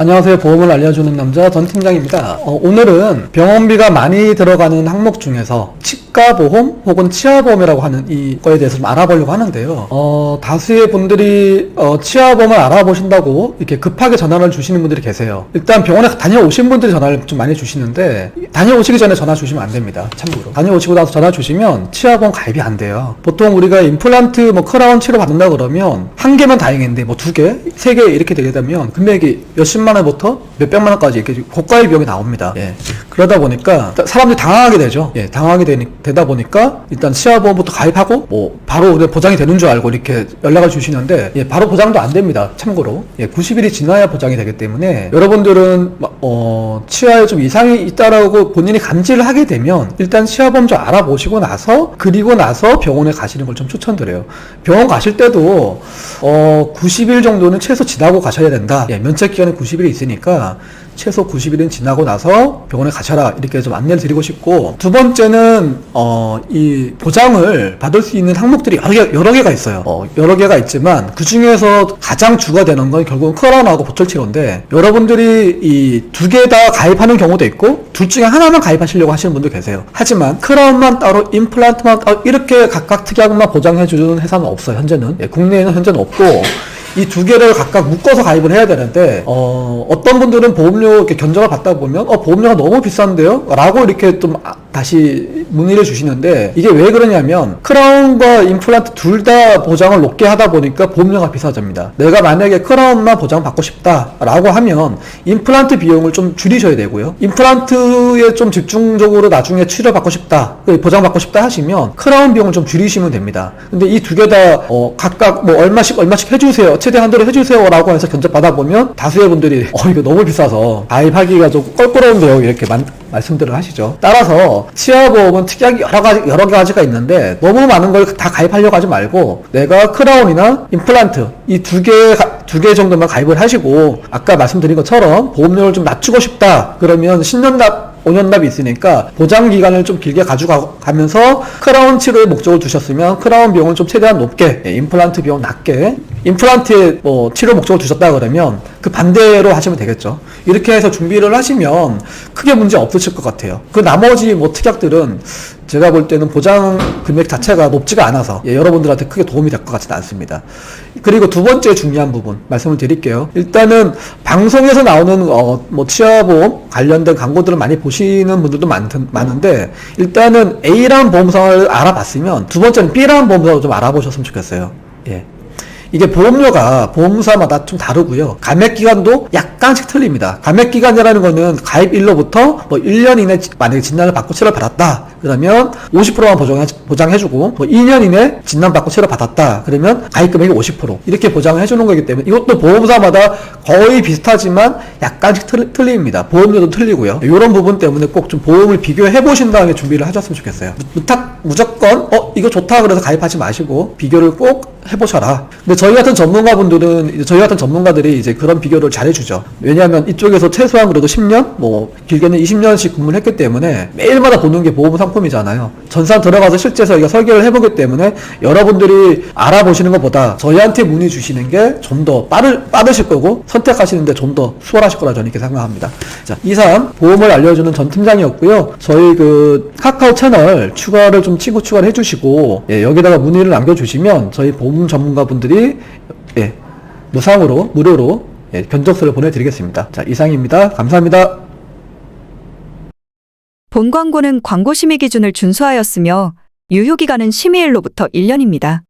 안녕하세요. 보험을 알려주는 남자 전 팀장입니다. 오늘은 병원비가 많이 들어가는 항목 중에서 치과보험 혹은 치아보험이라고 하는 이거에 대해서 좀 알아보려고 하는데요. 다수의 분들이 치아보험을 알아보신다고 이렇게 급하게 전화를 주시는 분들이 계세요. 일단 병원에 다녀오신 분들이 전화를 좀 많이 주시는데, 다녀오시기 전에 전화 주시면 안 됩니다. 참고로 다녀오시고 나서 전화 주시면 치아보험 가입이 안 돼요. 보통 우리가 임플란트 크라운 치료 받는다 그러면 한 개면 다행인데 두 개, 세 개 이렇게 되게 되면 금액이 몇십만 원부터 몇백만 원까지 이렇게 고가의 비용이 나옵니다. 그러다 보니까 사람들이 당황하게 되죠. 당황하게 되다 보니까 일단 치아보험부터 가입하고 바로 보장이 되는 줄 알고 이렇게 연락을 주시는데, 바로 보장도 안 됩니다. 참고로 90일이 지나야 보장이 되기 때문에 여러분들은 치아에 좀 이상이 있다라고 본인이 감지를 하게 되면 일단 치아보험 좀 알아보시고 나서, 그리고 나서 병원에 가시는 걸 좀 추천드려요. 병원 가실 때도 90일 정도는 최소 지나고 가셔야 된다. 면책 기간이 90일이 있으니까 최소 90일은 지나고 나서 병원에 가셔라, 이렇게 좀 안내를 드리고 싶고, 두 번째는 이 보장을 받을 수 있는 항목들이 여러 개가 있어요. 여러 개가 있지만 그 중에서 가장 주가 되는 건 결국은 크라운하고 보철 치료인데, 여러분들이 이 두 개 다 가입하는 경우도 있고 둘 중에 하나만 가입하시려고 하시는 분도 계세요. 하지만 크라운만 따로, 임플란트만 따로 이렇게 각각 특약만 보장해 주는 회사는 없어요. 현재는 국내에는 현재는 없고, 이 두 개를 각각 묶어서 가입을 해야 되는데, 어떤 분들은 보험료 이렇게 견적을 받다 보면 보험료가 너무 비싼데요? 라고 이렇게 좀 다시 문의를 주시는데, 이게 왜 그러냐면 크라운과 임플란트 둘 다 보장을 높게 하다 보니까 보험료가 비싸집니다. 내가 만약에 크라운만 보장 받고 싶다 라고 하면 임플란트 비용을 좀 줄이셔야 되고요, 임플란트에 좀 집중적으로 나중에 치료 받고 싶다, 보장 받고 싶다 하시면 크라운 비용을 좀 줄이시면 됩니다. 근데 이 두 개 다 각각 얼마씩 해주세요, 최대한 대로 해주세요 라고 해서 견적 받아보면 다수의 분들이 이거 너무 비싸서 가입하기가 좀 껄끄러운데요, 이렇게 말씀들을 하시죠. 따라서 치아보험은 특약이 여러 가지가 있는데, 너무 많은 걸 다 가입하려고 하지 말고 내가 크라운이나 임플란트 이 두 개 정도만 가입을 하시고, 아까 말씀드린 것처럼 보험료를 좀 낮추고 싶다 그러면 10년납 5년납이 있으니까 보장 기간을 좀 길게 가져가면서 크라운 치료의 목적을 두셨으면 크라운 비용을 좀 최대한 높게, 임플란트 비용 낮게, 임플란트에 치료 목적을 두셨다 그러면 그 반대로 하시면 되겠죠. 이렇게 해서 준비를 하시면 크게 문제 없으실 것 같아요. 그 나머지 특약들은 제가 볼 때는 보장 금액 자체가 높지가 않아서 여러분들한테 크게 도움이 될 것 같지는 않습니다. 그리고 두 번째 중요한 부분 말씀을 드릴게요. 일단은 방송에서 나오는 치아보험 관련된 광고들을 많이 보시는 분들도 많은데, 일단은 A라는 보험사를 알아봤으면 두 번째는 B라는 보험사를 좀 알아보셨으면 좋겠어요. 이게 보험료가 보험사마다 좀 다르고요, 감액기간도 약간씩 틀립니다. 감액기간이라는 거는 가입일로부터 1년 이내 만약에 진단을 받고 치료를 받았다 그러면 50%만 보장해주고, 2년 이내 진단받고 치료 받았다 그러면 가입금액이 50% 이렇게 보장을 해주는 거기 때문에 이것도 보험사마다 거의 비슷하지만 약간씩 틀립니다. 보험료도 틀리고요. 이런 부분 때문에 꼭 좀 보험을 비교해 보신 다음에 준비를 하셨으면 좋겠어요. 무조건 이거 좋다 그래서 가입하지 마시고 비교를 꼭 해보셔라. 근데 저희 같은 전문가들이 이제 그런 비교를 잘해주죠. 왜냐하면 이쪽에서 최소한 그래도 10년, 길게는 20년씩 근무를 했기 때문에 매일마다 보는 게 보험 상품이잖아요. 전산 들어가서 실제 저희가 설계를 해보기 때문에 여러분들이 알아보시는 것보다 저희한테 문의 주시는 게 좀 더 빠르실 거고, 선택하시는데 좀 더 수월하실 거라 저는 이렇게 생각합니다. 자, 이상 보험을 알려주는 전 팀장이었고요. 저희 카카오 채널 친구 추가를 해주시고, 여기다가 문의를 남겨주시면 저희 보험 전문가분들이 무료로 견적서를 보내드리겠습니다. 자, 이상입니다. 감사합니다. 본 광고는 광고 심의 기준을 준수하였으며 유효기간은 심의일로부터 1년입니다.